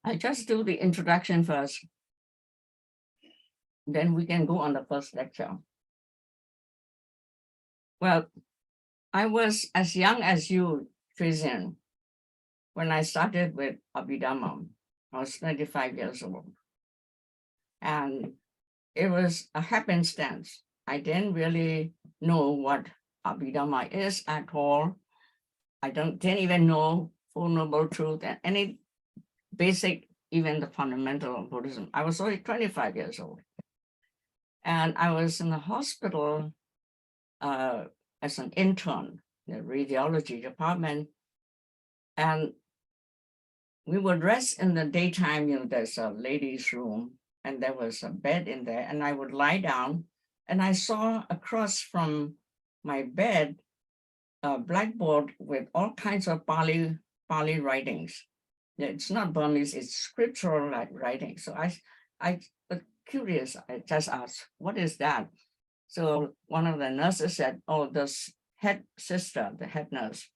I just do the introduction first. Then we can go on the first lecture. Well, I was as young as you, Thynn, when I started with Abhidhamma. I was 25 years old. And it was a happenstance. I didn't really know what Abhidhamma is at all. I didn't even know Four Noble Truth and any basic, even the fundamental of Buddhism. I was only 25 years old. And I was in the hospital as an intern in the radiology department. And we would rest in the daytime, there's a ladies' room, and there was a bed in there, and I would lie down, and I saw across from my bed a blackboard with all kinds of Pali writings. It's not Burmese, it's scriptural writing. So I was curious, I just asked, what is that? So one of the nurses said, oh, this head sister, the head nurse,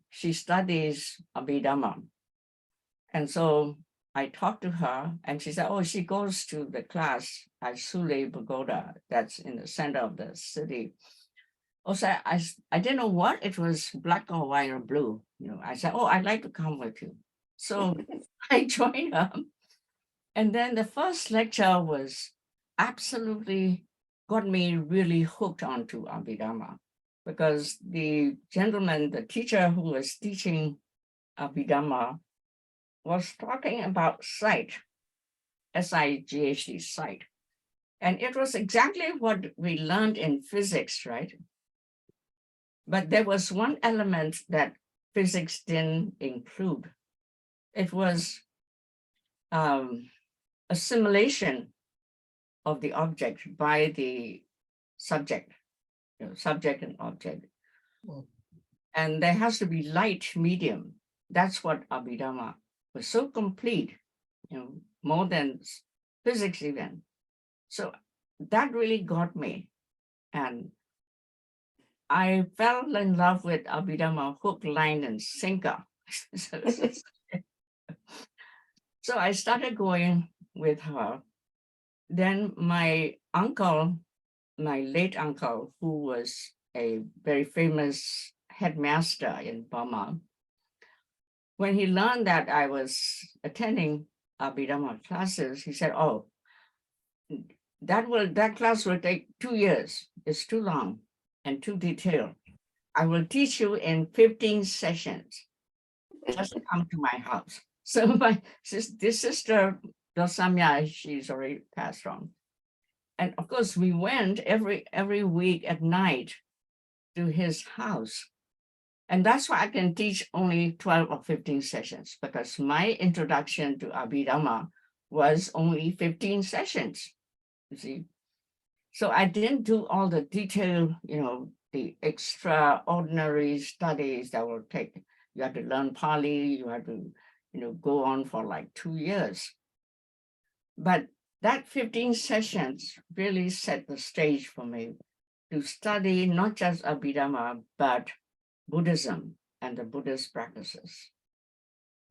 she studies Abhidhamma. And so I talked to her and she said, oh, she goes to the class at Sule Pagoda, that's in the center of the city. Also, I didn't know what it was, black or white or blue. I said, oh, I'd like to come with you. So I joined her. And then the first lecture was absolutely got me really hooked onto Abhidhamma, because the gentleman, the teacher who was teaching Abhidhamma, was talking about sight, S-I-G-H-T, sight. And it was exactly what we learned in physics, right? But there was one element that physics didn't include. It was assimilation of the object by the subject, subject and object. And there has to be light medium. That's what Abhidhamma was so complete, more than physics even. So that really got me. And I fell in love with Abhidhamma hook, line, and sinker. So I started going with her. Then my uncle, my late uncle, who was a very famous headmaster in Burma, when he learned that I was attending Abhidhamma classes, he said, oh, that class will take 2 years. It's too long and too detailed. I will teach you in 15 sessions. Just come to my house. So this sister, Dosamya, she's already passed on. And of course, we went every week at night to his house. And that's why I can teach only 12 or 15 sessions, because my introduction to Abhidhamma was only 15 sessions, you see. So I didn't do all the detailed, the extraordinary studies that will take, you have to learn Pali, you have to, go on for like 2 years. But that 15 sessions really set the stage for me to study not just Abhidhamma, but Buddhism and the Buddhist practices.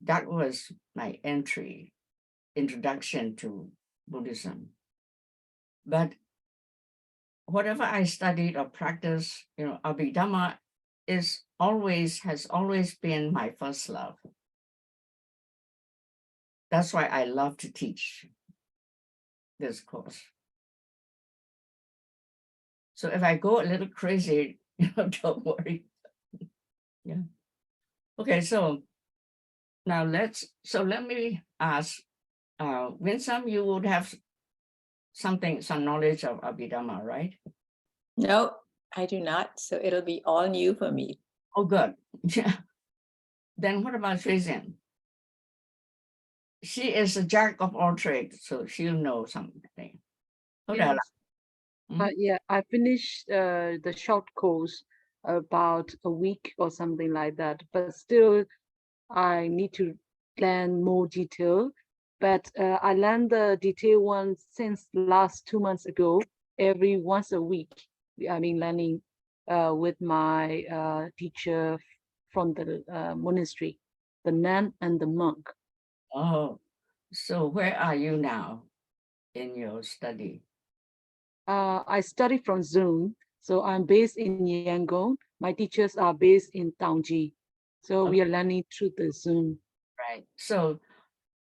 That was my introduction to Buddhism. But whatever I studied or practiced, Abhidhamma has always been my first love. That's why I love to teach this course. So if I go a little crazy, don't worry. Yeah. Okay, so now let me ask, Winsome, you would have some knowledge of Abhidhamma, right? No, I do not. So it'll be all new for me. Oh, good. Yeah. Then what about Thynn? She is a jack of all trades, so she'll know something. Yes. Yeah, I finished the short course about a week or something like that, but still I need to learn more detail. But I learned the detail one since last 2 months ago, every once a week. I mean, learning with my teacher from the monastery, the nun and the monk. Oh, so where are you now in your study? I study from Zoom, so I'm based in Yangon. My teachers are based in Taungji, so we are learning through the Zoom. Right. So,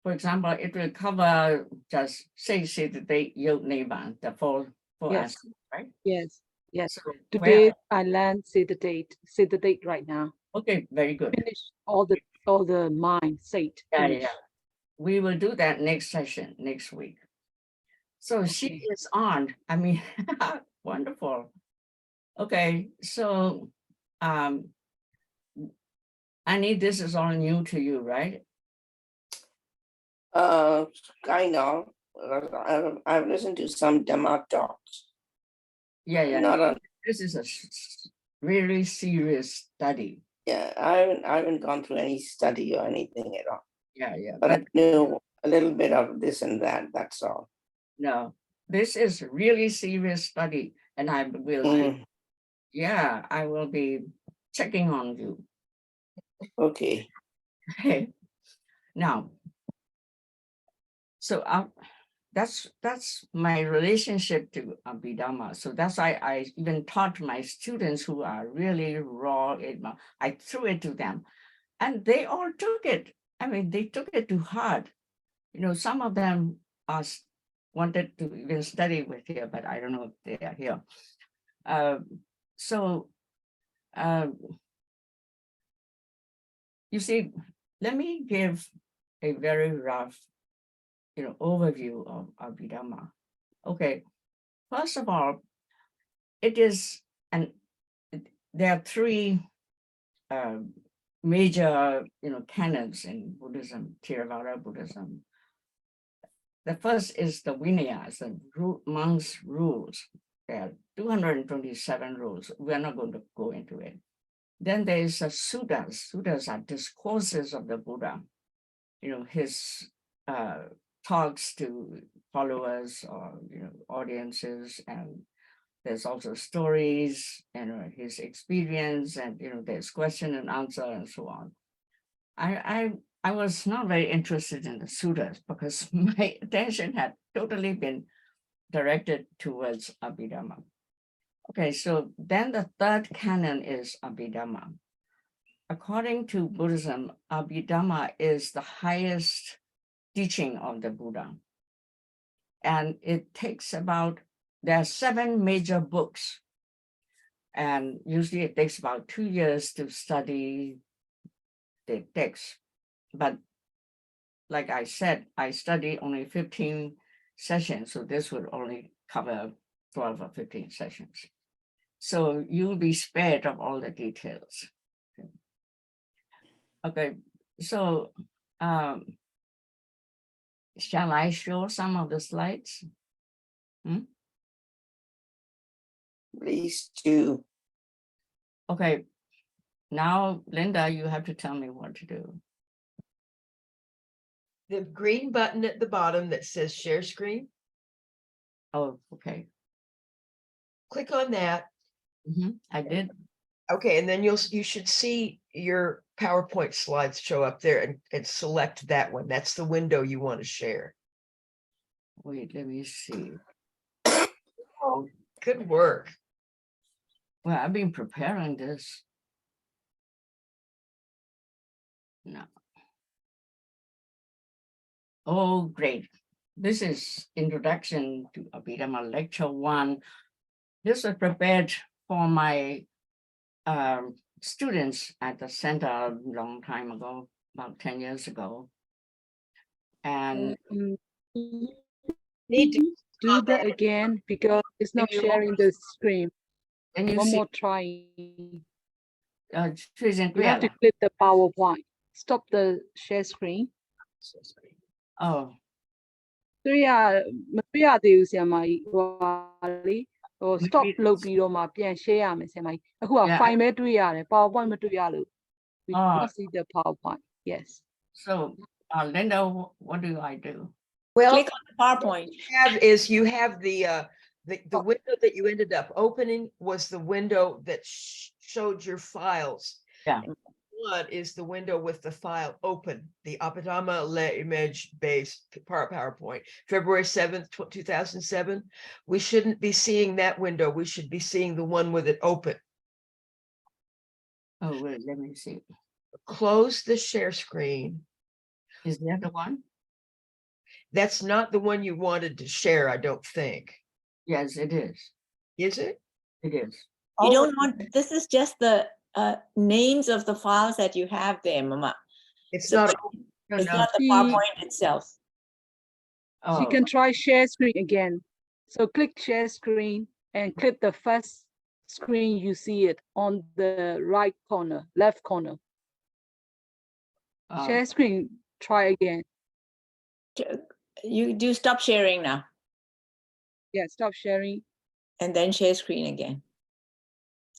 for example, it will cover just say the date, Yod Nevan, the four Yes. aspects, right? Yes, yes. So Today I learned say the date right now. okay, very good. Finish all the mind state. Yeah, Finish. yeah. We will do that next session, next week. So she Okay. is on. I mean, wonderful. Okay, so Annie, this is all new to you, right? Kind of. I've listened to some Dhamma talks. Yeah, yeah. Not on. This is a really serious study. Yeah, I haven't gone through any study or anything at all. Yeah, yeah. But I knew a little bit of this and that. That's all. No, this is really serious study, and I will. Mm, Yeah, I will be checking on you. okay. Now, so that's my relationship to Abhidhamma. So that's why I even taught my students who are really raw. I threw it to them, and they all took it. I mean, they took it to heart. You know, some of them wanted to even study with here, but I don't know if they are here. So you see, let me give a very rough, overview of Abhidhamma. Okay, first of all, it is, there are three major, canons in Buddhism, Theravada Buddhism. The first is the Vinayas, the monks' rules. There are 227 rules. We're not going to go into it. Then there is the suttas. Suttas are discourses of the Buddha. His talks to followers or audiences, and there's also stories, his experience, and there's question and answer and so on. I was not very interested in the sutras because my attention had totally been directed towards Abhidhamma. Okay, so then the third canon is Abhidhamma. According to Buddhism, Abhidhamma is the highest teaching of the Buddha. And it takes there are 7 major books. And usually it takes about 2 years to study the text. But like I said, I study only 15 sessions, so this would only cover 12 or 15 sessions. So you'll be spared of all the details. Okay, so shall I show some of the slides? Please do. Okay, now Linda, you have to tell me what to do. The green button at the bottom that says share screen, Oh, okay. click on that. I did. Okay, and then you should see your PowerPoint slides show up there and select that one. That's the window you want to share. Wait, let me see. Oh, good work. Well, I've been preparing this. No. Oh, great. This is Introduction to Abhidhamma, Lecture 1. This was prepared for my students at the center a long time ago, about 10 years ago. And Need to do that again because it's not sharing the screen. then you One see, more try. Susan, You have to click the PowerPoint. Stop the share screen. oh, တွေ့ရမတွေ့ရသေးဘူးဆရာမကြီးဟိုလေ stop လုပ်ပြီးတော့မှပြန် share ရမယ်ဆရာမကြီးအခုက file ပဲတွေ့ရတယ် PowerPoint မတွေ့ရလို့ we cannot see the PowerPoint. Yes. So Linda, what do I do? Well, click on the PowerPoint. you have the window that you ended up opening was the window that showed your files. Yeah. want is the window with the file open, the Abhidhamma Le Image based PowerPoint, February 7th, 2007. We shouldn't be seeing that window. We should be seeing the one with it open. Oh, wait, let me see. Close the share screen. Is that the one? That's not the one you wanted to share, I don't think. Yes, it is. Is it? It is. You Oh, don't want, this is just the names of the files that you have there, Mama. it's So not. No, it's no. not the See- PowerPoint itself. She Oh, can try share screen again. So click share screen and click the first screen you see it on the right corner, left corner. Share screen, try again. You do stop sharing now Yeah, stop sharing. and then share screen again.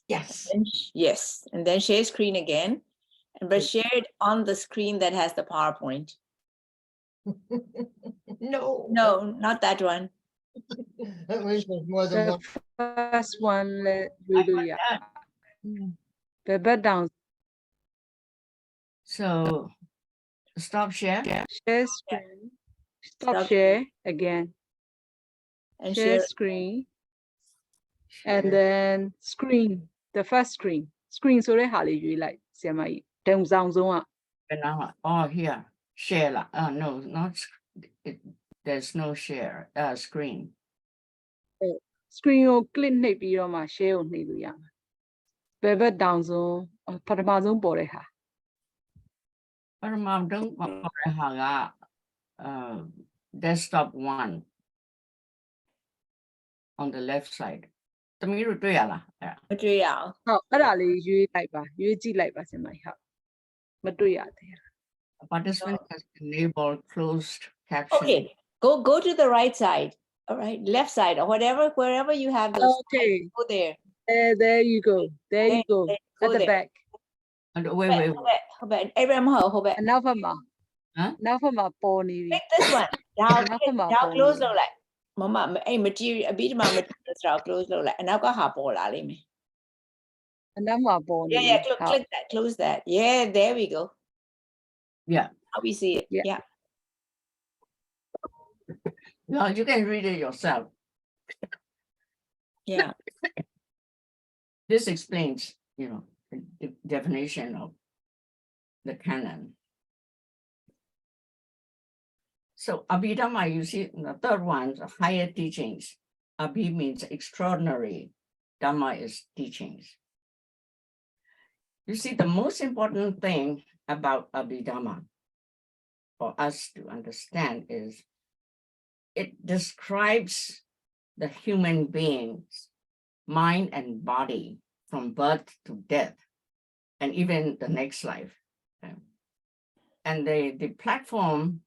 Yes. Yes, and then share screen again, but share it on the screen that has the PowerPoint. No. No, not that one. That means there's more than The one. first one, let I got Julia. that. The bed down, So stop share. share screen. Stop Stop share again. And Share share. screen Share. and then screen. The first screen. Screen ဆိုတဲ့ဟာလေးရွေးလိုက်ဆရာမကြီး။တုံဆောင်ဆုံးက And now, oh, here, share. No, not, it, there's no share, screen. screen ကို click နှိပ်ပြီးတော့မှ share ကိုနှိပ်လို့ရမှာ။ဘယ်ဘက်တောင်ဆုံးပထမဆုံးပေါ်တဲ့ဟာ Paramount don't desktop one on the left side. သမီးတို့တွေ့ရလားအဲ့ဒါ မတွေ့ရအောင် ။ဟုတ်အဲ့ဒါလေးရွေးလိုက်ပါ။ရွေးကြည့်လိုက်ပါဆရာမကြီး။ဟုတ်။မတွေ့ရသေးဘူး A participant has enabled closed caption. Okay, go to the right side. All right, left side or whatever, wherever you have those. Okay. Go there. There you go. There you go. Go At the there. back. And wait. Hold back. Everyone hold back. အနောက်ဘက်မှာ Huh? နောက်ဘက်မှာပေါ်နေပြီ Click this one. Down, Enough of my down, phone. close လုပ်လိုက် Mama အဲ့ material အပြီးဒီမှာ material ဆိုတာ close လုပ်လိုက်အနောက်ကဟာပေါ်လာလိမ့်မယ် အနောက်မှာပေါ်နေ Yeah, yeah, click that, close that. Yeah, there we go. Yeah. Now we see it. Yeah. Yeah. No, you can read it yourself. Yeah. This explains, the definition of the canon. So Abhidhamma, you see, the third one, the higher teachings. Abhi means extraordinary. Dhamma is teachings. You see, the most important thing about Abhidhamma for us to understand is it describes the human being's mind and body from birth to death, and even the next life. Okay? And the platform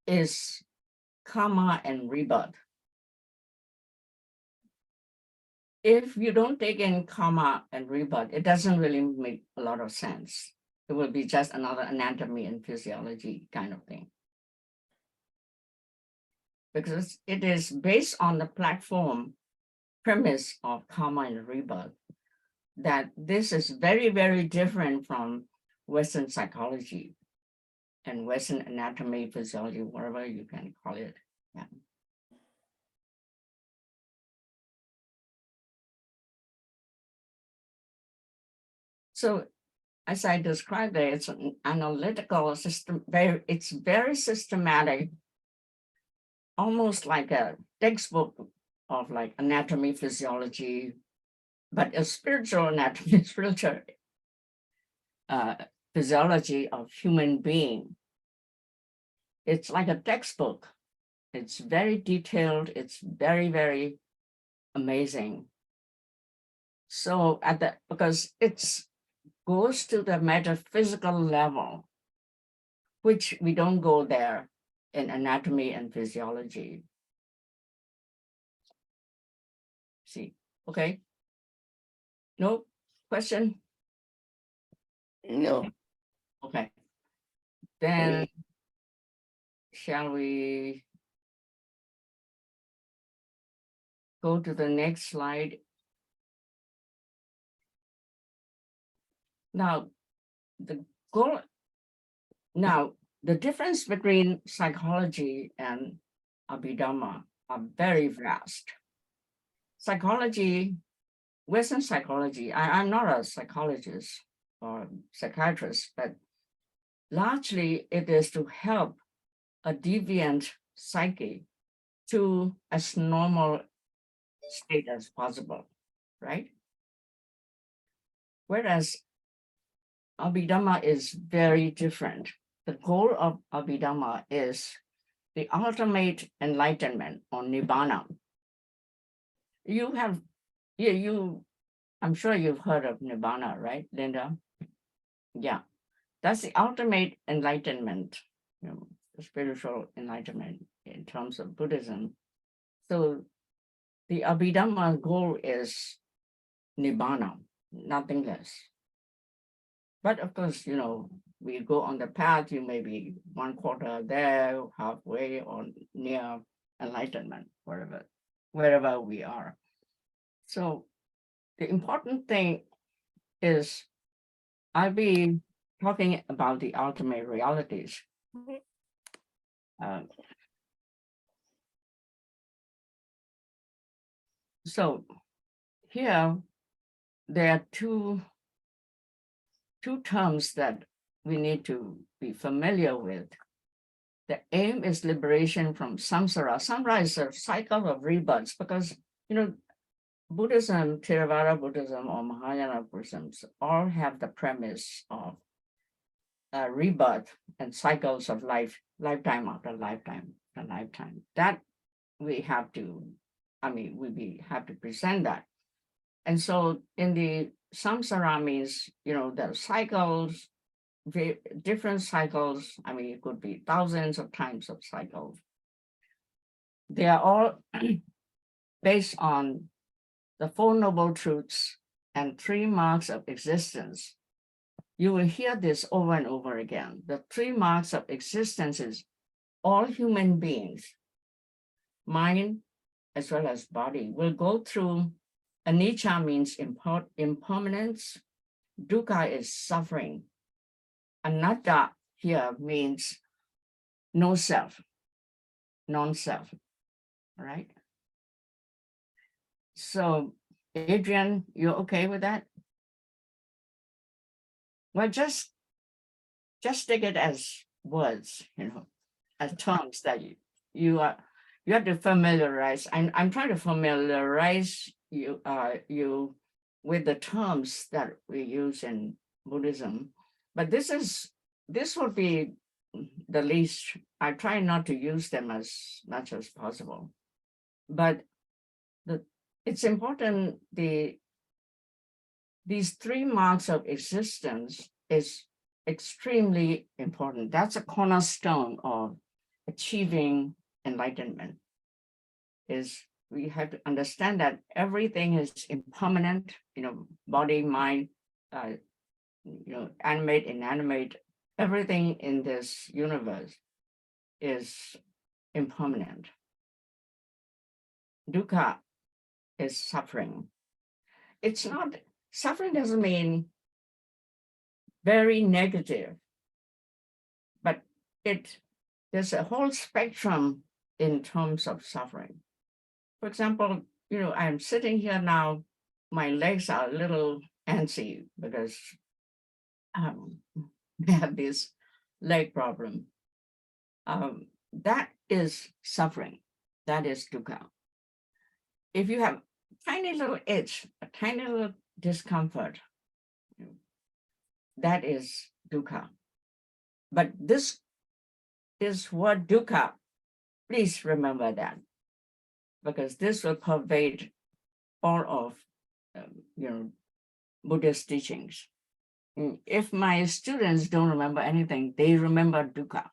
is karma and rebirth. If you don't take in karma and rebirth, it doesn't really make a lot of sense. It will be just another anatomy and physiology kind of thing. Because it is based on the platform premise of karma and rebirth, that this is very, very different from Western psychology and Western anatomy, physiology, whatever you can call it. Yeah. So as I described it, it's an analytical system, it's very systematic, almost like a textbook of like anatomy, physiology, but a spiritual anatomy, spiritual physiology of human being. It's like a textbook. It's very detailed. It's very, very amazing. So because it's goes to the metaphysical level, which we don't go there in anatomy and physiology. See, okay. No question? No. Okay. Then shall we go to the next slide? Now, the goal. Now, the difference between psychology and Abhidhamma are very vast. Psychology, Western psychology, I'm not a psychologist or psychiatrist, but largely it is to help a deviant psyche to as normal state as possible, right? Whereas Abhidhamma is very different. The goal of Abhidhamma is the ultimate enlightenment or Nibbana. I'm sure you've heard of Nibbana, right, Linda? Yeah, that's the ultimate enlightenment, the spiritual enlightenment in terms of Buddhism. So the Abhidhamma goal is Nibbana, nothing less. But of course, we go on the path, you may be 1/4 there, halfway, or near enlightenment, wherever we are. So the important thing is I'll be talking about the ultimate realities. So here, there are two terms that we need to be familiar with. The aim is liberation from samsara. Samsara is a cycle of rebirths because, Buddhism, Theravada Buddhism or Mahayana Buddhism all have the premise of rebirth and cycles of life, lifetime after lifetime and lifetime. That we have to present that. And so in the samsara means, the cycles, different cycles, it could be thousands of times of cycles. They are all based on the Four Noble Truths and 3 marks of existence. You will hear this over and over again. The 3 marks of existence is all human beings, mind as well as body, will go through. Anicca means impermanence. Dukkha is suffering. Anatta here means no self, non-self, right? So, Adrian, you're okay with that? Well, just take it as words, as terms that you have to familiarize. I'm trying to familiarize you with the terms that we use in Buddhism, but this would be the least. I try not to use them as much as possible, but it's important. These 3 marks of existence is extremely important. That's a cornerstone of achieving enlightenment. Is we have to understand that everything is impermanent, body, mind, animate, inanimate, everything in this universe is impermanent. Dukkha is suffering. It's not, suffering doesn't mean very negative, but there's a whole spectrum in terms of suffering. For example, I'm sitting here now, my legs are a little antsy because I have this leg problem. That is suffering. That is dukkha. If you have tiny little itch, a tiny little discomfort, that is dukkha. But this is what dukkha, please remember that, because this will pervade all of Buddhist teachings. If my students don't remember anything, they remember dukkha.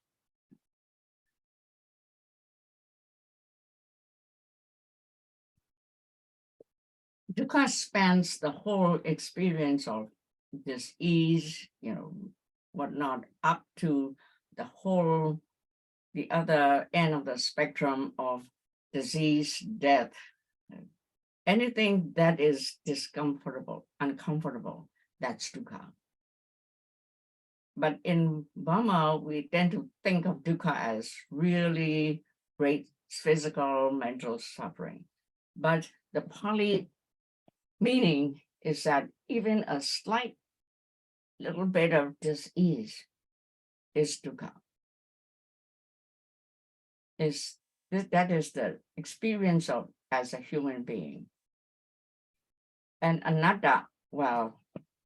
Dukkha spans the whole experience of this ease, whatnot, up to the other end of the spectrum of disease, death, anything that is discomfortable, uncomfortable, that's dukkha. But in Burma, we tend to think of dukkha as really great physical, mental suffering. But the Pali meaning is that even a slight little bit of dis-ease is dukkha. That is the experience of as a human being. And anatta, well,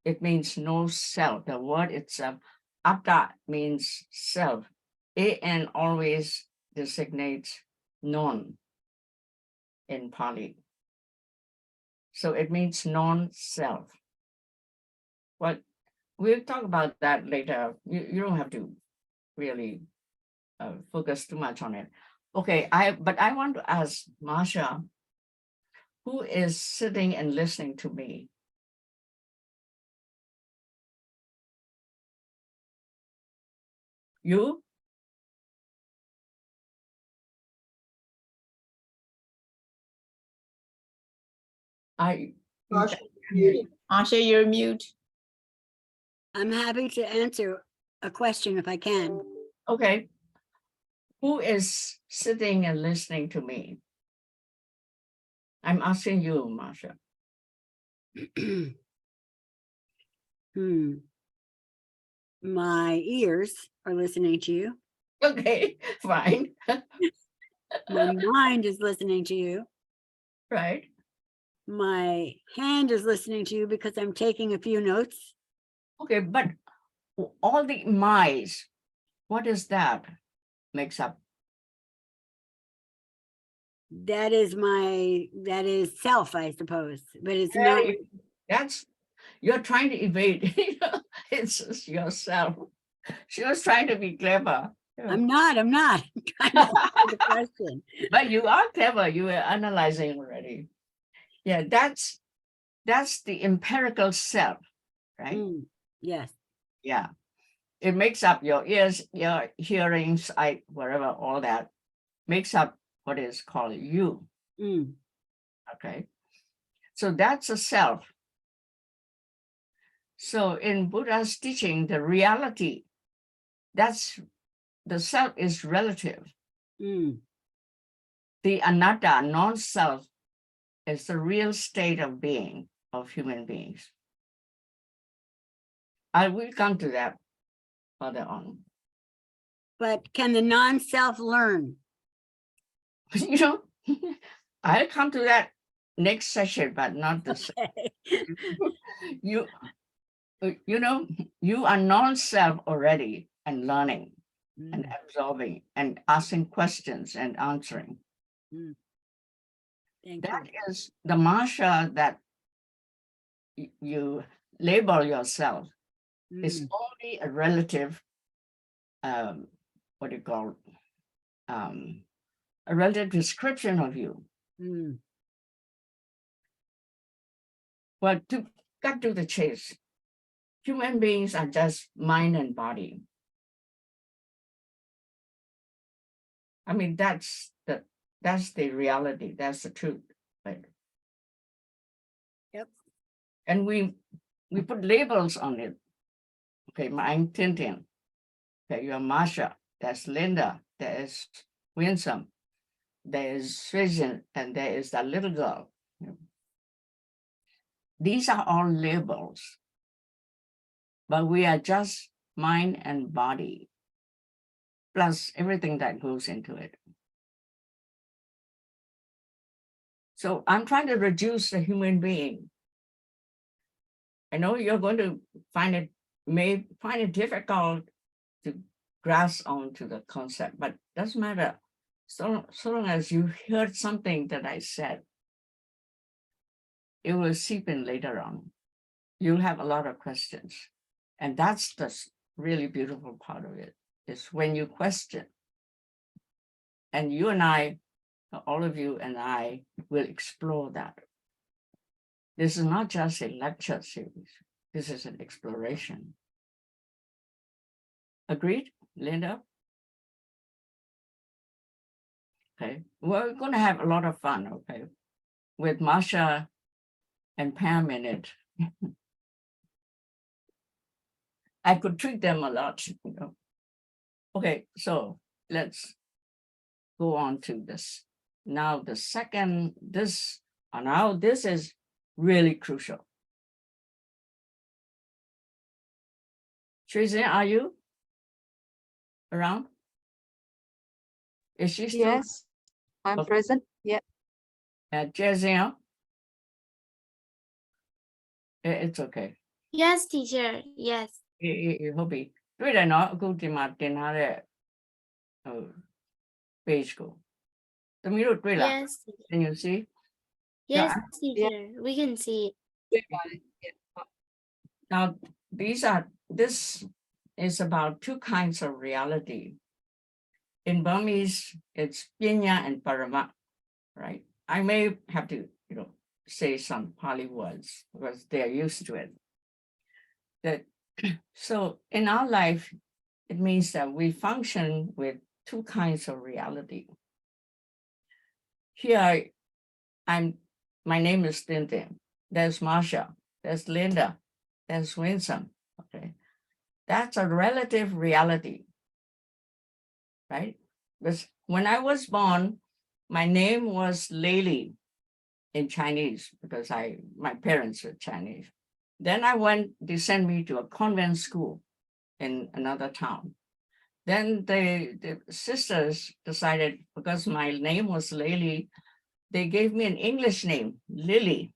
it means no self. The word itself, atta means self. An always designates non in Pali. So it means non-self. Well, we'll talk about that later. You don't have to really focus too much on it. Okay, but I want to ask Masha, who is sitting and listening to me? You? Masha, muted. Asha, you're mute. I'm happy to answer a question if I can. Okay. Who is sitting and listening to me? I'm asking you, Masha. My ears are listening to you. Okay, fine. My mind is listening to you. Right. My hand is listening to you because I'm taking a few notes. Okay, but all the my's, what is that makes up? That is self, I suppose, but it's not. That's, you're trying to evade. It's just yourself. She was trying to be clever. I'm not I'm trying to answer the question. But you are clever. You were analyzing already. Yeah, that's the empirical self, right? Yes. Yeah. It makes up your ears, your hearing, sight, whatever, all that makes up what is called you. Okay. So that's a self. So in Buddha's teaching, the reality, that's the self is relative. The anatta, non-self, is the real state of being of human beings. I will come to that further on. But can the non-self learn? You know, I'll come to that next session, but not this. You know, you are non-self already and learning and absorbing and asking questions and answering. Thank That you. is the Masha that you label yourself is only a relative, what do you call, a relative description of you. Well, to cut to the chase, human beings are just mind and body. I mean, that's the reality, that's the truth, right? Yep. And we put labels on it. Okay, I'm Thynn Thynn. Okay, you're Masha, that's Linda, there's Winsome, there's Susan, and there is that little girl. These are all labels, but we are just mind and body, plus everything that goes into it. So I'm trying to reduce the human being. I know you're going to may find it difficult to grasp onto the concept, but doesn't matter. So long as you heard something that I said, it will seep in later on. You'll have a lot of questions. And that's the really beautiful part of it, is when you question. And you and I, all of you and I, will explore that. This is not just a lecture series. This is an exploration. Agreed, Linda? Okay, we're going to have a lot of fun, okay, with Masha and Pam in it. I could trick them a lot, you know. Okay, so let's go on to this. Now the second, now this is really crucial. Tracy, are you around? Is she still? Yes, I'm Okay. present. Yeah. Jazia? It's okay. Yes, teacher. Yes. ဟုတ်ပြီတွေ့တယ်နော်အခုဒီမှာတင်ထားတဲ့ဟို page ကိုသမီးတို့တွေ့လား Yes. teacher. Can you see Yes, teacher. We can see it. now this is about two kinds of reality. In Burmese it's Pinya and Parama, right? I may have to say some Pali words because they are used to it. That so in our life, it means that we function with two kinds of reality. Here, my name is Thynn Thynn. There's Marsha, there's Linda, there's Winsome. Okay, that's a relative reality, right? Because when I was born, my name was Lily in Chinese because my parents were Chinese. Then they sent me to a convent school in another town. Then the sisters decided, because my name was Lily, they gave me an English name, Lily.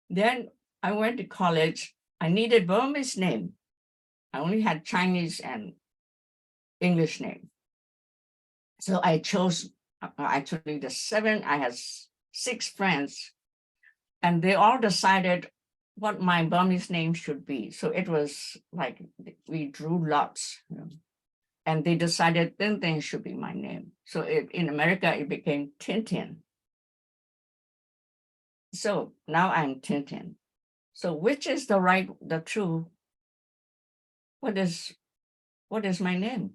Then I went to college. I needed Burmese name. I only had Chinese and English name. So I chose actually I had 6 friends, and they all decided what my Burmese name should be. So it was like we drew lots, and they decided Thynn Thynn should be my name. So in America, it became Thynn Thynn. So now I'm Thynn Thynn. So which is the true? What is my name?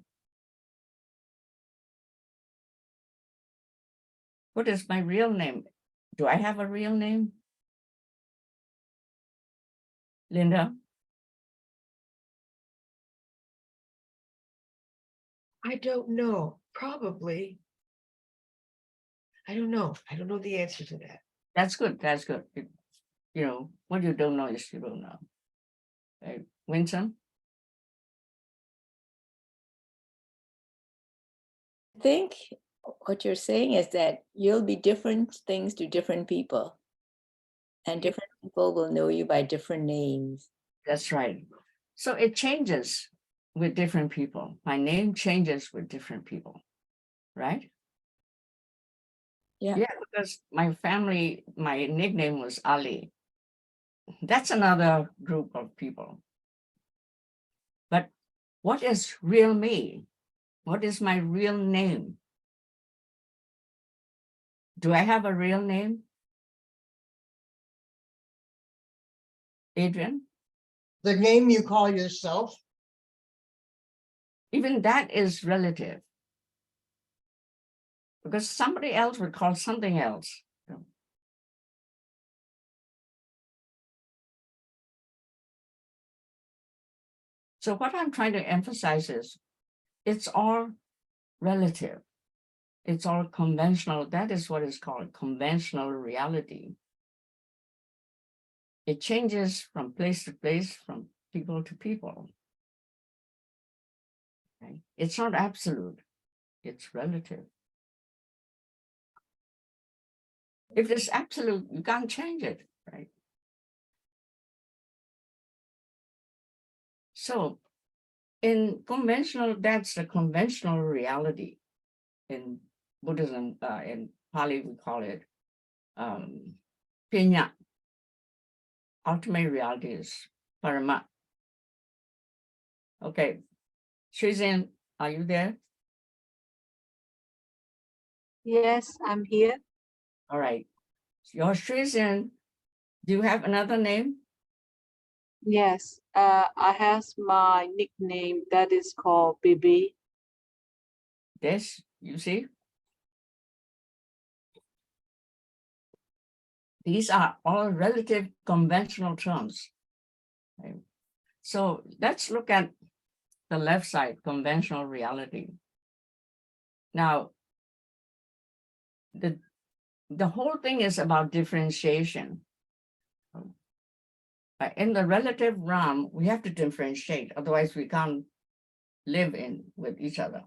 What is my real name? Do I have a real name? Linda? I don't know. Probably. I don't know. I don't know the answer to that. That's good. That's good. What you don't know is you don't know. Right? Winsome? I think what you're saying is that you'll be different things to different people, and different people will know you by different names. That's right. So it changes with different people. My name changes with different people, right? Yeah. Yeah, because my nickname was Ali. That's another group of people. But what is real me? What is my real name? Do I have a real name? Adrian? The name you call yourself? Even that is relative. Because somebody else would call something else. So what I'm trying to emphasize is it's all relative. It's all conventional. That is what is called conventional reality. It changes from place to place, from people to people. Okay? It's not absolute. It's relative. If it's absolute, you can't change it, right? So in conventional, that's the conventional reality. In Buddhism, in Pali, we call it Pinya. Ultimate reality is Parama. Okay, Shizan, are you there? Yes, I'm here. All right. Your Shizan, do you have another name? Yes, I have my nickname that is called Bibi. This, you see? These are all relative conventional terms. Okay. So let's look at the left side, conventional reality. Now, the whole thing is about differentiation. But in the relative realm, we have to differentiate, otherwise we can't live with each other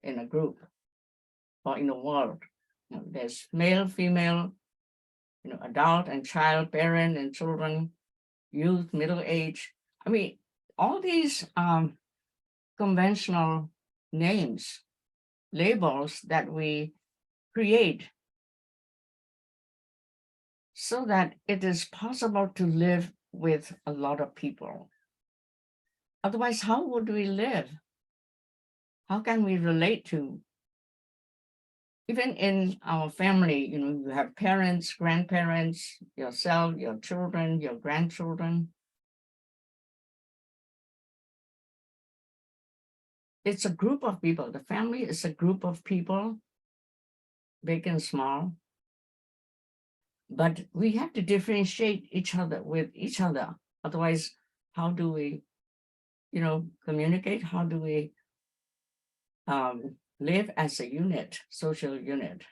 in a group or in the world. There's male, female, adult and child, parent and children, youth, middle age. I mean, all these conventional names, labels that we create so that it is possible to live with a lot of people. Otherwise, how would we live? How can we relate to? Even in our family, you have parents, grandparents, yourself, your children, your grandchildren. It's a group of people. The family is a group of people, big and small. But we have to differentiate each other with each other. Otherwise, how do we, communicate? How do we live as a unit, social unit?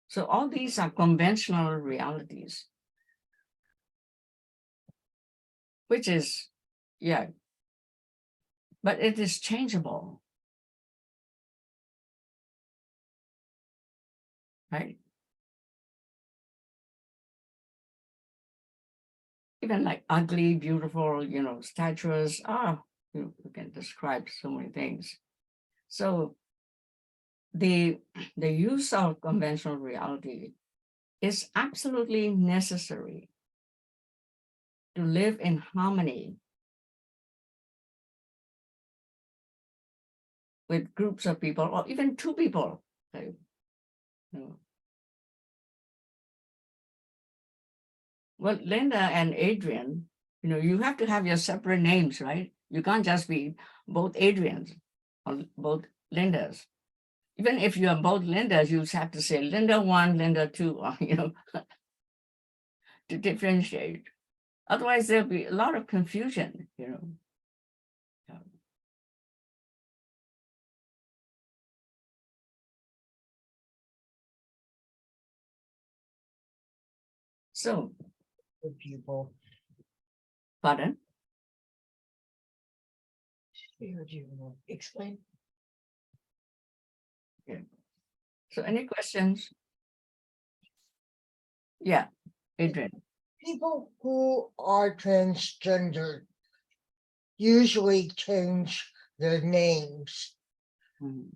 So all these are conventional realities, which is, yeah, but it is changeable, right? Even like ugly, beautiful, statues, you can describe so many things. So the use of conventional reality is absolutely necessary to live in harmony with groups of people or even two people. Okay? Well, Linda and Adrian, you have to have your separate names, right? You can't just be both Adrians or both Lindas. Even if you are both Lindas, you just have to say Linda 1, Linda 2, or, to differentiate. Otherwise, there'll be a lot of confusion, So, The people. pardon? Would you explain? So any questions? Yeah, Adrian. People who are transgender usually change their names Mhm.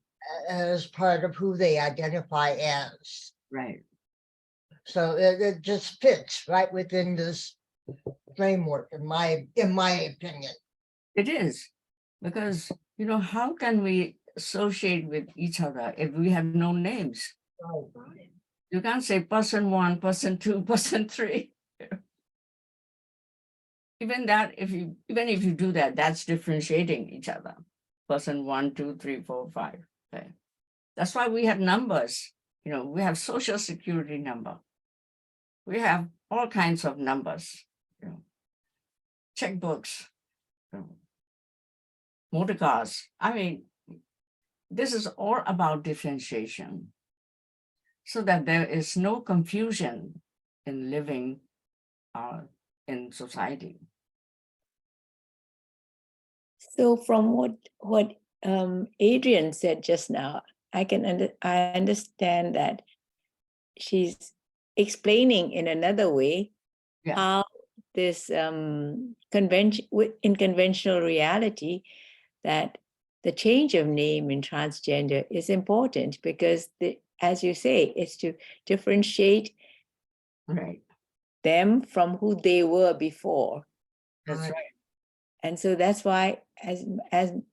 as part of who they identify as. Right. So it just fits right within this framework, in my opinion. It is, because, how can we associate with each other if we have no names? You can't say person 1, person 2, person 3. Even if you do that, that's differentiating each other. Person 1, 2, 3, 4, 5. Okay. That's why we have numbers. We have social security number. We have all kinds of numbers, checkbooks, motor cars. I mean, this is all about differentiation so that there is no confusion in living in society. So from what Adrian said just now, I understand that she's explaining in another way Yeah. how this convention in conventional reality, that the change of name in transgender is important because, as you say, it's to differentiate Right. them from who they were before. That's right. And so that's why, as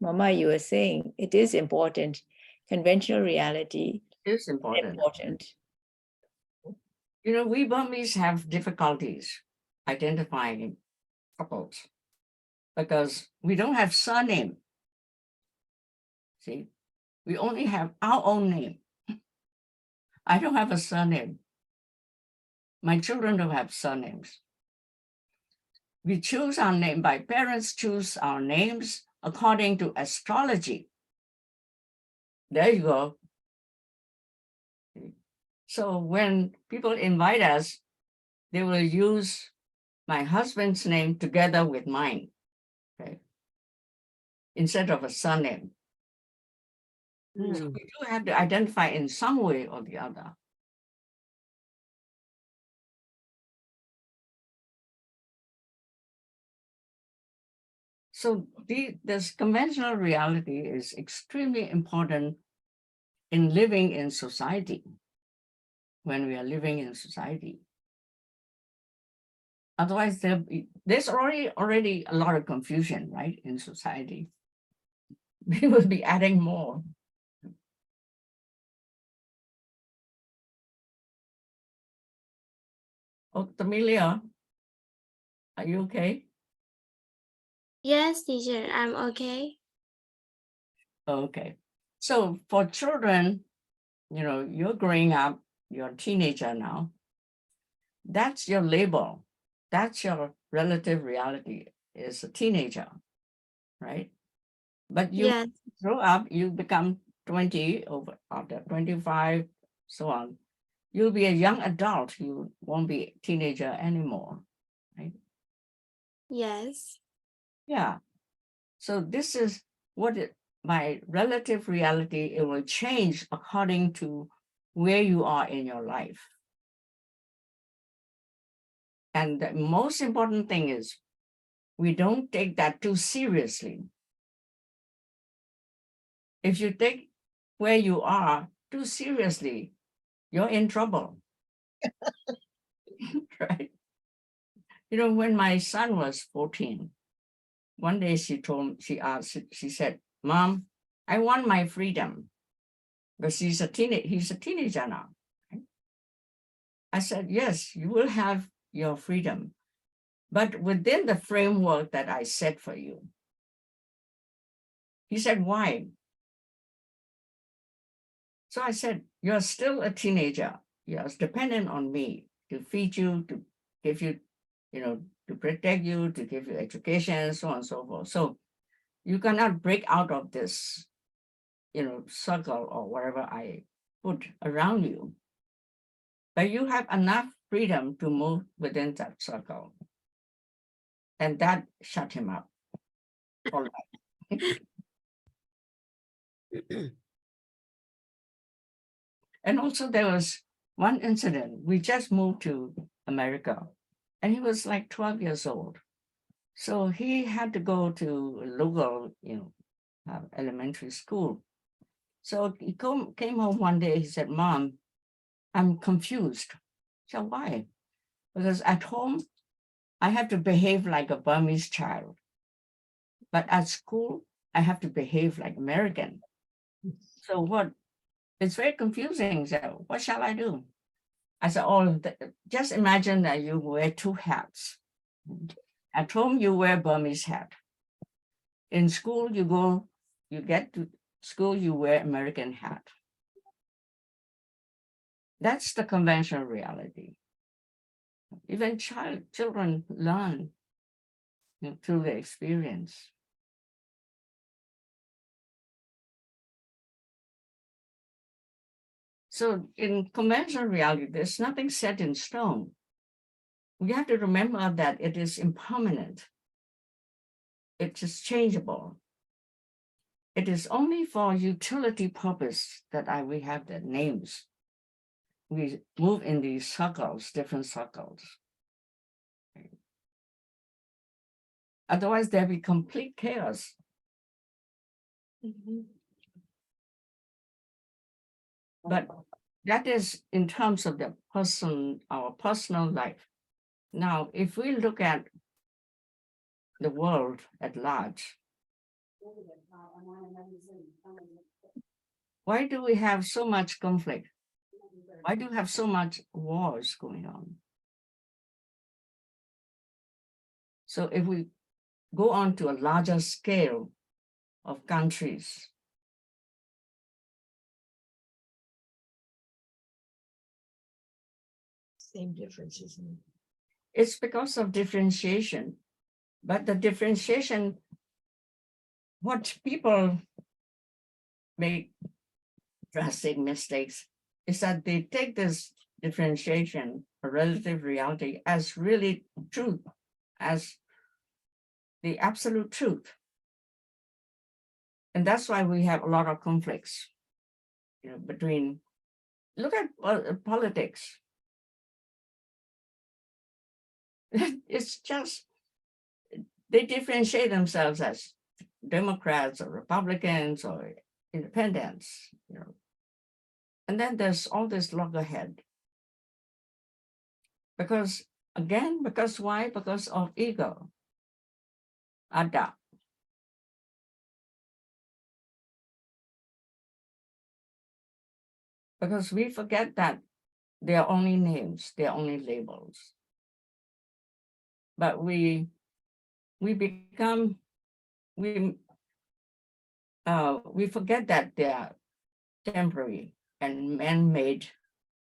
Mama, you were saying, it is important. Conventional reality It's is important. important. We Burmese have difficulties identifying couples because we don't have surname. See, we only have our own name. I don't have a surname. my children don't have surnames. We choose our name, by parents choose our names according to astrology. There you go. So when people invite us, they will use my husband's name together with mine, okay, instead of a surname. So Mm. we do have to identify in some way or the other. So this conventional reality is extremely important in living in society, when we are living in society. Otherwise, there's already a lot of confusion, right, in society. We will be adding more. Oh, Tamilia, are you okay? Yes, teacher, I'm okay. Okay. So for children, you're growing up, you're a teenager now. That's your label. That's your relative reality, is a teenager, right? But you Yes, grow up, you become 20, over after 25, so on. You'll be a young adult. You won't be a teenager anymore, right? yes, Yeah. So this is what my relative reality, it will change according to where you are in your life. And the most important thing is we don't take that too seriously. If you take where you are too seriously, you're in trouble. Right? When my son was 14, one day she said, Mom, I want my freedom. But he's a teenager now. Right? I said, yes, you will have your freedom, but within the framework that I set for you. He said, why? So I said, you're still a teenager. You're dependent on me to feed you, to give you, to protect you, to give you education, so on and so forth. So you cannot break out of this, circle or whatever I put around you. But you have enough freedom to move within that circle. And that shut him up. All right. And also there was one incident. We just moved to America and he was like 12 years old. So he had to go to a local, elementary school. So he came home one day, he said, Mom, I'm confused. So why? Because at home, I have to behave like a Burmese child. But at school, I have to behave like American. So what? It's very confusing. So what shall I do? I said, just imagine that you wear two hats. At home, you wear Burmese hat. In school, you get to school, you wear American hat. That's the conventional reality. Even children learn through their experience. So in conventional reality, there's nothing set in stone. We have to remember that it is impermanent. It is changeable. It is only for utility purpose that we have the names. We move in these circles, different circles. Otherwise, there'll be complete chaos. But that is in terms of our personal life. Now, if we look at the world at large, why do we have so much conflict? Why do we have so much wars going on? So if we go on to a larger scale of countries, Same difference, isn't it? It's because of differentiation. But the differentiation, what people make drastic mistakes is that they take this differentiation, a relative reality, as really truth, as the absolute truth. And that's why we have a lot of conflicts, between, look at politics. It's just, they differentiate themselves as Democrats or Republicans or independents, And then there's all this loggerhead. Because why? Because of ego. Ada. Because we forget that they're only names, they're only labels. But we forget that they're temporary and man-made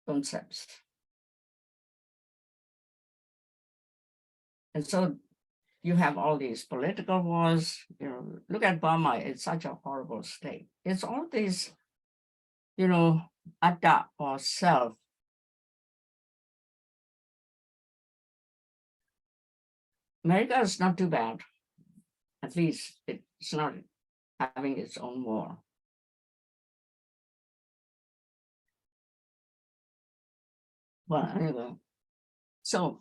concepts. And so you have all these political wars, look at Burma, it's such a horrible state. It's all these, atta or self. America is not too bad. At least it's not having its own war. Well, anyway, so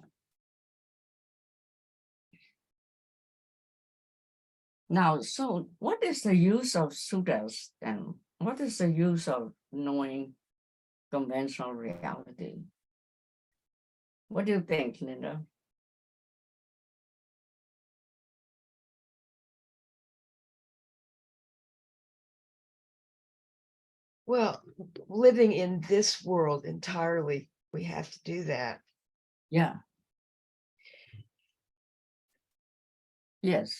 now, so what is the use of sutras then? What is the use of knowing conventional reality? What do you think, Linda? Well, living in this world entirely, we have to do that. Yeah. Yes,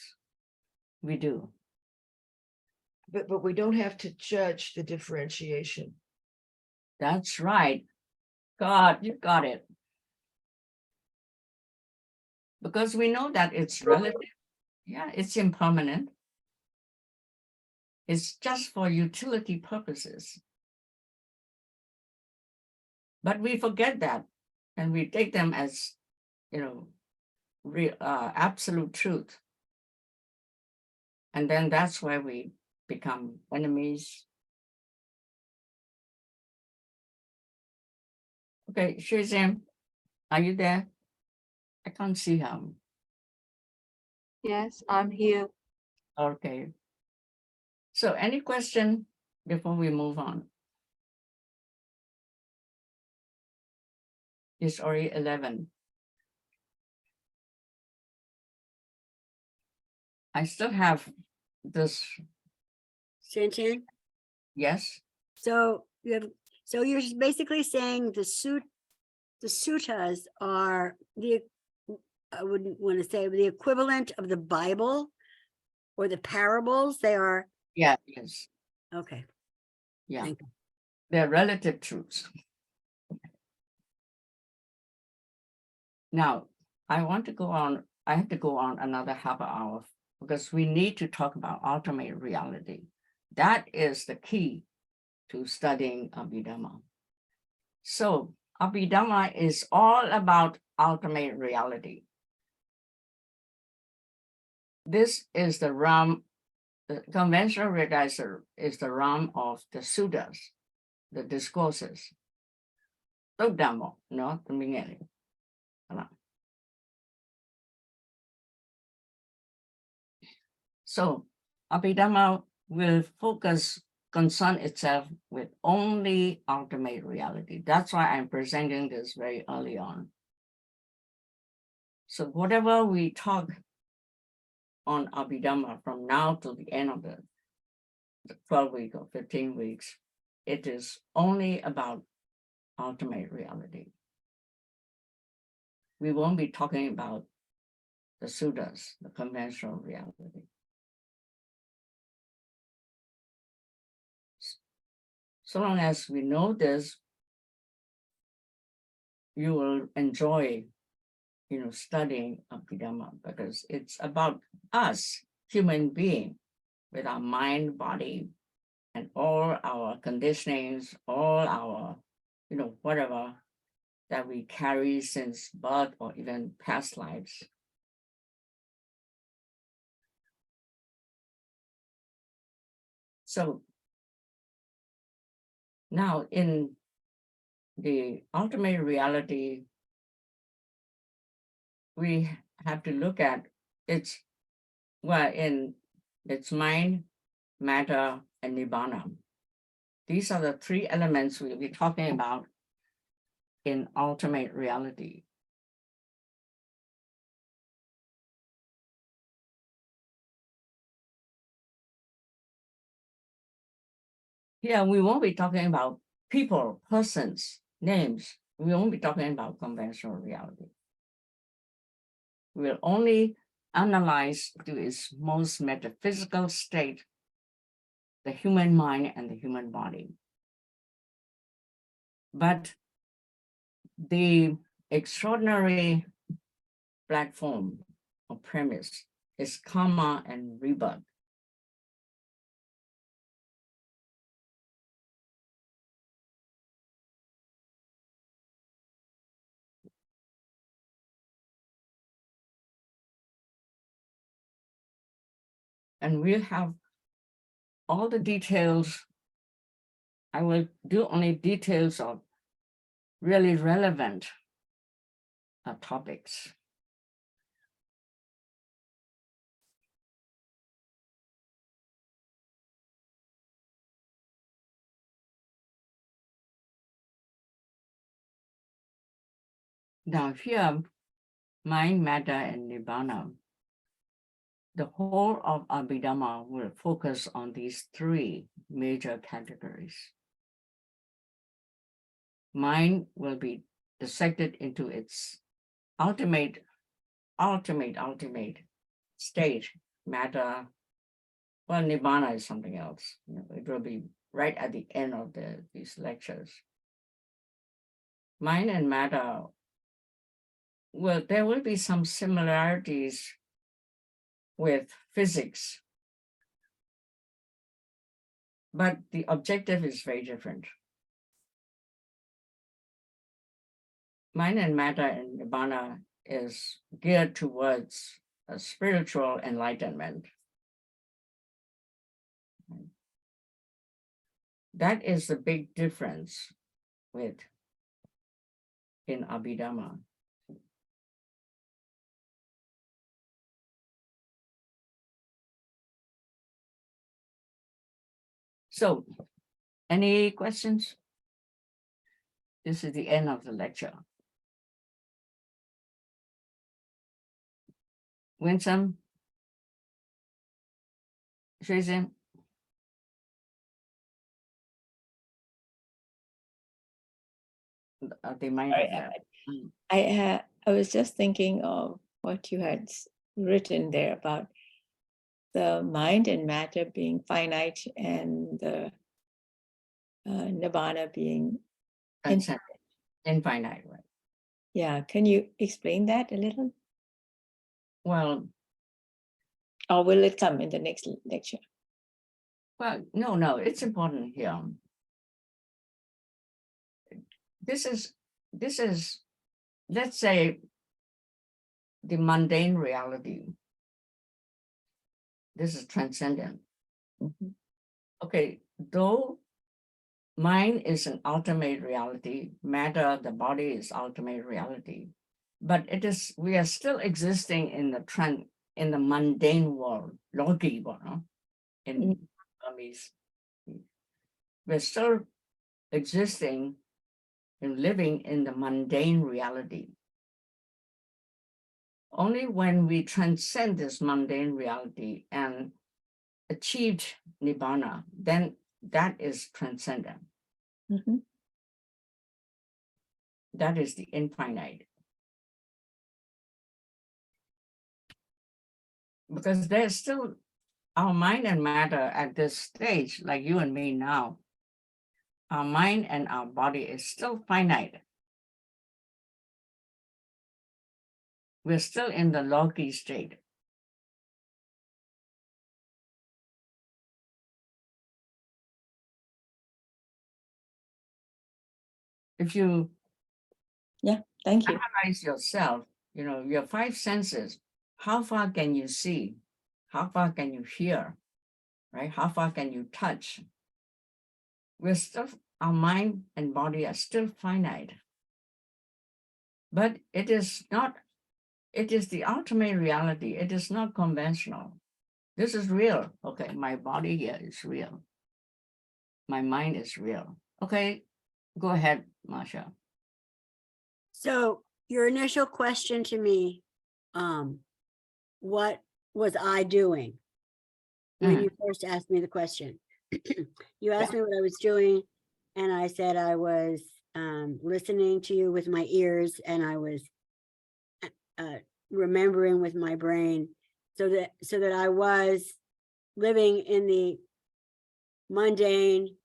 we do. But we don't have to judge the differentiation. That's right. God, you got it. Because we know that it's relative. Yeah, it's impermanent. It's just for utility purposes. But we forget that and we take them as, absolute truth. And then that's where we become enemies. Okay, Shizim, are you there? I can't see him. Yes, I'm here. Okay. So any question before we move on? It's already 11. I still have this, Shantan, yes? so you're basically saying the suttas are I wouldn't want to say the equivalent of the Bible or the parables. They are, Yeah, yes, okay. yeah. Thank you. They're relative truths. Now, I have to go on another half hour because we need to talk about ultimate reality. That is the key to studying Abhidhamma. So Abhidhamma is all about ultimate reality. This is the realm, the conventional reality is the realm of the suttas, the discourses. Abhidhamma, no, the beginning. So Abhidhamma will concern itself with only ultimate reality. That's why I'm presenting this very early on. So whatever we talk on Abhidhamma from now to the end of the 12 weeks or 15 weeks, it is only about ultimate reality. We won't be talking about the suttas, the conventional reality. So long as we know this, you will enjoy, studying Abhidhamma, because it's about us, human being, with our mind, body, and all our conditionings, all our, whatever that we carry since birth or even past lives. So now in the ultimate reality, we have to look at its, in its mind, matter, and nibbana. These are the three elements we'll be talking about in ultimate reality. Here, we won't be talking about people, persons, names. We won't be talking about conventional reality. We'll only analyze to its most metaphysical state, the human mind and the human body. But the extraordinary platform or premise is karma and rebirth. And we'll have all the details. I will do only details of really relevant topics. Now here, mind, matter, and nibbana. The whole of Abhidhamma will focus on these three major categories. Mind will be dissected into its ultimate state, matter. Well, nibbana is something else. It will be right at the end of these lectures. Mind and matter, well, there will be some similarities with physics, but the objective is very different. Mind and matter and nibbana is geared towards a spiritual enlightenment. That is the big difference in Abhidhamma. So, any questions? This is the end of the lecture. Winsome? Tracy? They might Sorry, have that. I was just thinking of what you had written there about the mind and matter being finite and the nibbana being Transcendent, infinite, right? Yeah, can you explain that a little? Well, Or will it come in the next lecture? no, it's important here. This is, let's say, the mundane reality. This is transcendent. Mhm. Okay, though mind is an ultimate reality, matter, the body is ultimate reality, but we are still existing in the mundane world, loki, in Burmese. We're still existing and living in the mundane reality. Only when we transcend this mundane reality and achieved nibbana, then that is transcendent. Mhm. That is the infinite. Because there's still our mind and matter at this stage, like you and me now. Our mind and our body is still finite. we're still in the logi state. If you Thank you. analyze yourself, you know, your five senses, how far can you see? How far can you hear? Right? How far can you touch? We're still, our mind and body are still finite. But it is not, it is the ultimate reality. It is not conventional. This is real. Okay, my body here is real. My mind is real. Okay, go ahead, Masha. So your initial question to me, what was I doing? When Mhm. you first asked me the question, you asked me what I was doing, and I said I was listening to you with my ears, and I was remembering with my brain, so that I was living in the mundane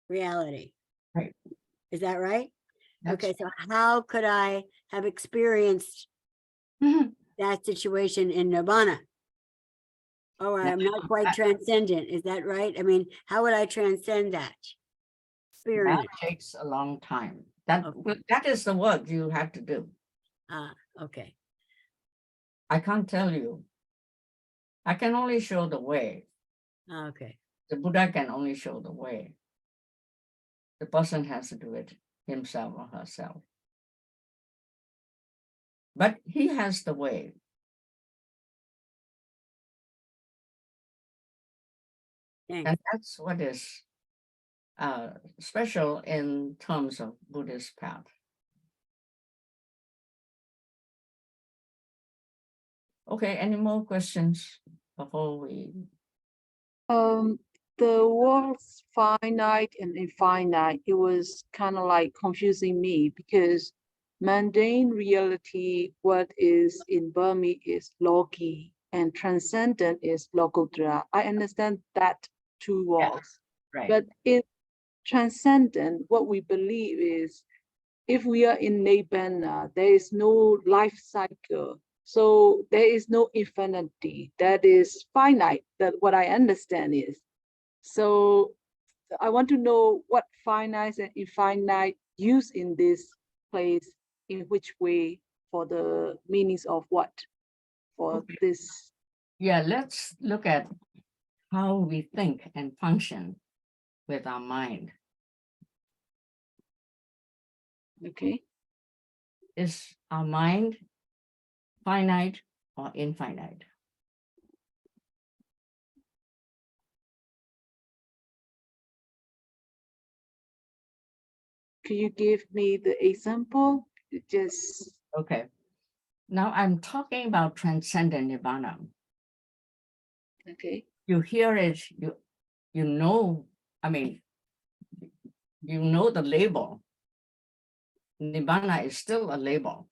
reality. Right. Is that right? That's- Okay, so how could I have experienced Mhm. that situation in Nirvana? Oh, I'm not quite that- transcendent. Is that right? I mean, how would I transcend that That experience? takes a long time. That, Okay. that is the work you have to do. Ah, okay. I can't tell you. I can only show the way. Okay. The Buddha can only show the way. The person has to do it himself or herself. But he has the way. Thanks. And that's what is special in terms of Buddhist path. Okay, any more questions before we? The world's finite and infinite, it was kind of like confusing me because mundane reality, what is in Burmese is logi and transcendent is lokottara. I understand that two words, Right. but in transcendent, what we believe is if we are in Nibbana, there is no life cycle. So there is no infinity. That is finite. That what I understand is. So I want to know what finite and infinite use in this place, in which way, for the meanings of what, for Okay. this. Yeah, let's look at how we think and function with our mind. Okay. Is our mind finite or infinite? Can you give me the example? Just Okay. Now I'm talking about transcendent nirvana. okay. You hear it, you know, I mean, you know the label. Nibbana is still a label.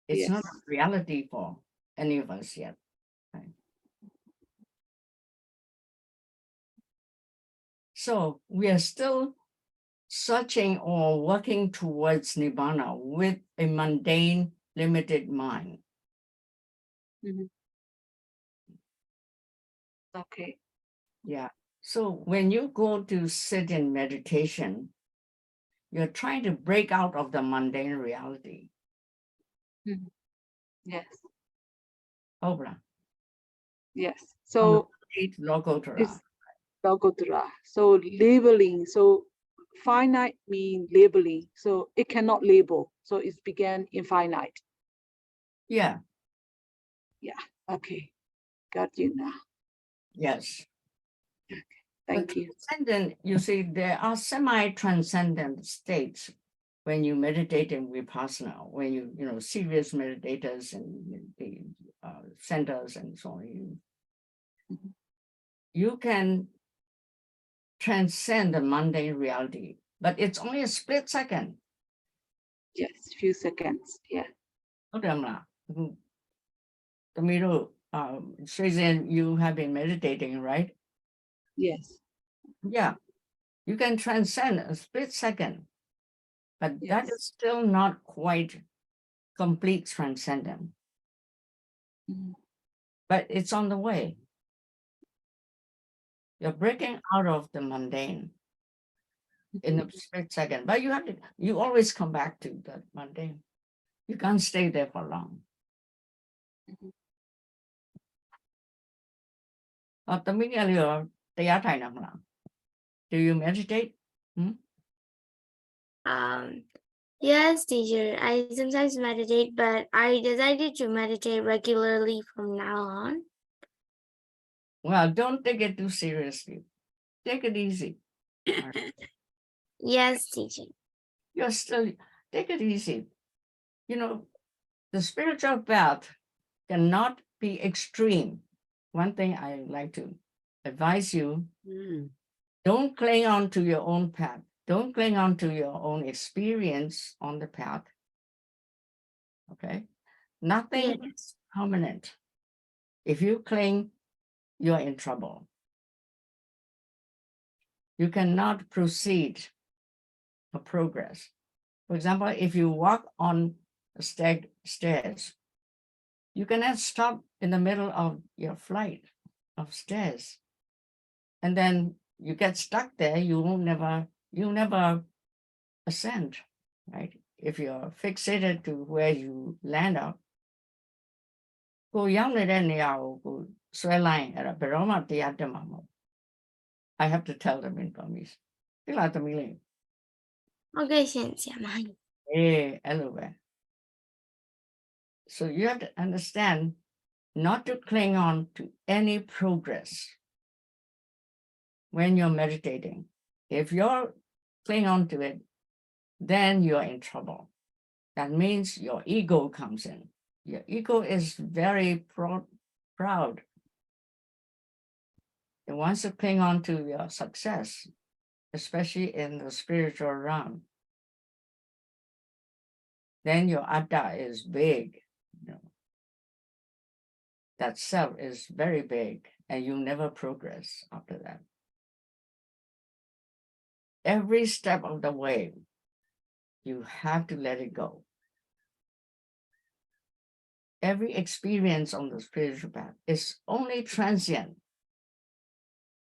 It's not Yes. reality for any of us yet. Right? So we are still searching or working towards Nibbana with a mundane, limited mind. Okay. Yeah. So when you go to sit in meditation, you're trying to break out of the mundane reality. Yes. Obra. Yes. So Logottara. it's lokottara. So labeling. So finite mean labeling. So it cannot label. So it's began infinite. Yeah. Okay. Got you now. Yes. Thank you. Transcendent, you see, there are semi-transcendent states when you meditate in Vipassana, when you know, serious meditators and the centers and so on, you can transcend the mundane reality, but it's only a split second. Yes, few seconds. Yeah. Tamiru, Srizen, you have been meditating, right? Yes. Yeah, you can transcend a split second, but that Yes. is still not quite complete transcendence. but it's on the way. You're breaking out of the mundane in a split second, but you always come back to the mundane. You can't stay there for long. Do you meditate? Yes, teacher. I sometimes meditate, but I decided to meditate regularly from now on. Well, don't take it too seriously. Take it easy. Yes, teacher. You're still, take it easy. You know, the spiritual path cannot be extreme. One thing I like to advise you, Mm. don't cling on to your own path. Don't cling on to your own experience on the path. Okay? Nothing Yes. is permanent. If you cling, you're in trouble. You cannot proceed or progress. For example, if you walk on stairs, you cannot stop in the middle of your flight of stairs. And then you get stuck there, you'll never ascend, right? If you're fixated to where you land up, I have to tell them in Burmese. Okay, 谢谢妈咪。 Anyway. So you have to understand not to cling on to any progress when you're meditating. If you're cling on to it, then you're in trouble. That means your ego comes in. Your ego is very proud. It wants to cling on to your success, especially in the spiritual realm. Then your atta is big. You know. That self is very big, and you never progress after that. Every step of the way, you have to let it go. Every experience on the spiritual path is only transient.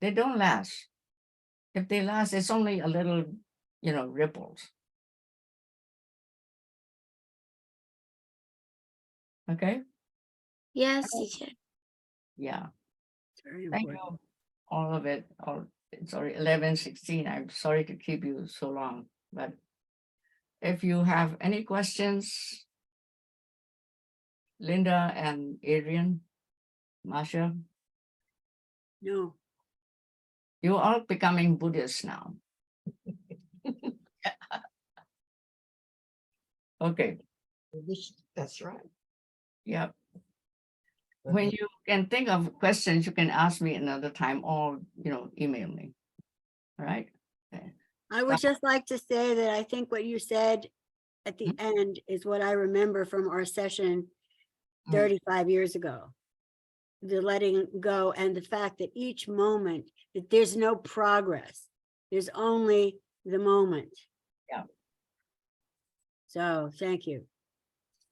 They don't last. If they last, it's only a little, ripples. Okay? Yes, teacher. Yeah. Very Thank important. you. All of it. It's already 11:16. I'm sorry to keep you so long, but if you have any questions, Linda and Adrian, Masha, No, you're all becoming Buddhists now. Okay. That's right. Yeah. When you can think of questions, you can ask me another time or, email me. All right? Okay. I would just like to say that I think what you said at the end is what I remember from our session 35 years ago. The letting go and the fact that each moment, that there's no progress. There's only the moment. Yeah. So thank you.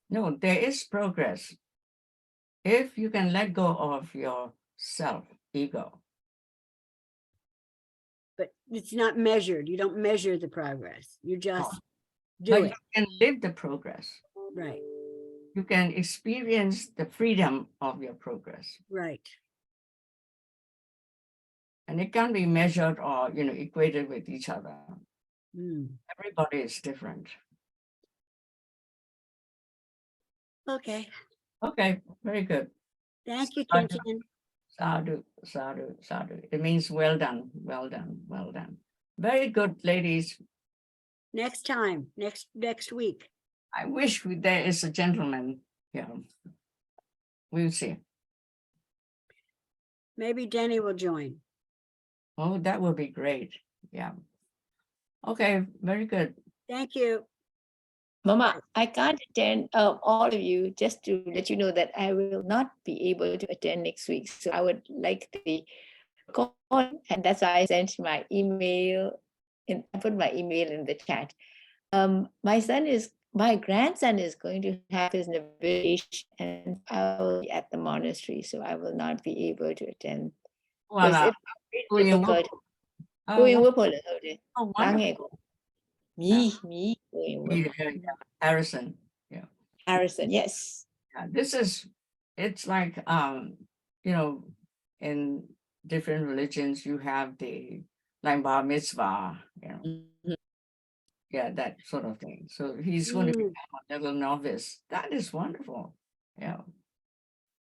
No, there is progress. If you can let go of your ego. But it's not measured. You don't measure the progress. You just do But it. you can live the progress. Right, You can experience the freedom of your progress. right. And it can be measured or, equated with each other. Mm. Everybody is different. Okay, Okay, very good. thank you, Sadhu. Thynn Thynn. Sadhu, sadhu, sadhu. It means well done, well done, well done. Very good, ladies. Next time, next week. I wish there is a gentleman here. We'll see. Maybe Denny will join. Oh, that would be great. Yeah. Okay, very good. Thank you. Mama, I can't attend all of you, just to let you know that I will not be able to attend next week. So I would like the call, and that's why I sent my email, and I put my email in the chat. My grandson is going to have his invitation, and I'll be at the monastery, so I will not be able to attend. Well, Because it's very difficult. oh, Going won- work for the oh, Lang wonderful. me going Yeah, work. yeah, Harrison. Harrison, yes. Yeah, it's like, in different religions, you have the like bar mitzvah, Mhm. yeah, that sort of thing. So he's going to Mm. become a little novice. That is wonderful. Yeah.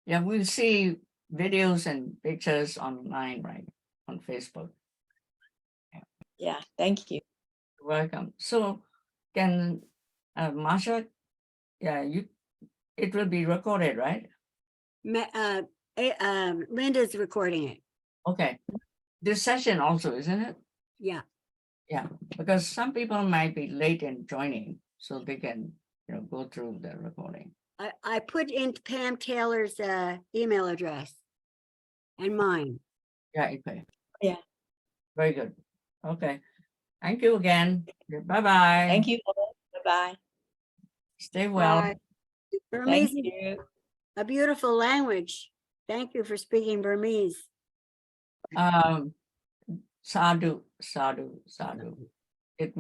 Yeah, we'll see videos and pictures online, right, on Facebook. Yeah, thank you. You're welcome. So can, Masha, yeah, it will be recorded, right? Linda's recording it. Okay. This session also, isn't it? Yeah. Yeah, because some people might be late in joining, so they can, go through the recording. I put in Pam Taylor's email address and mine. Yeah, okay. Yeah. Very good. Okay. Thank you again. Bye-bye. Thank you all. Bye-bye. Stay well. Bye. Thank Burmese is you. a beautiful language. Thank you for speaking Burmese. Sadhu, sadhu, sadhu. It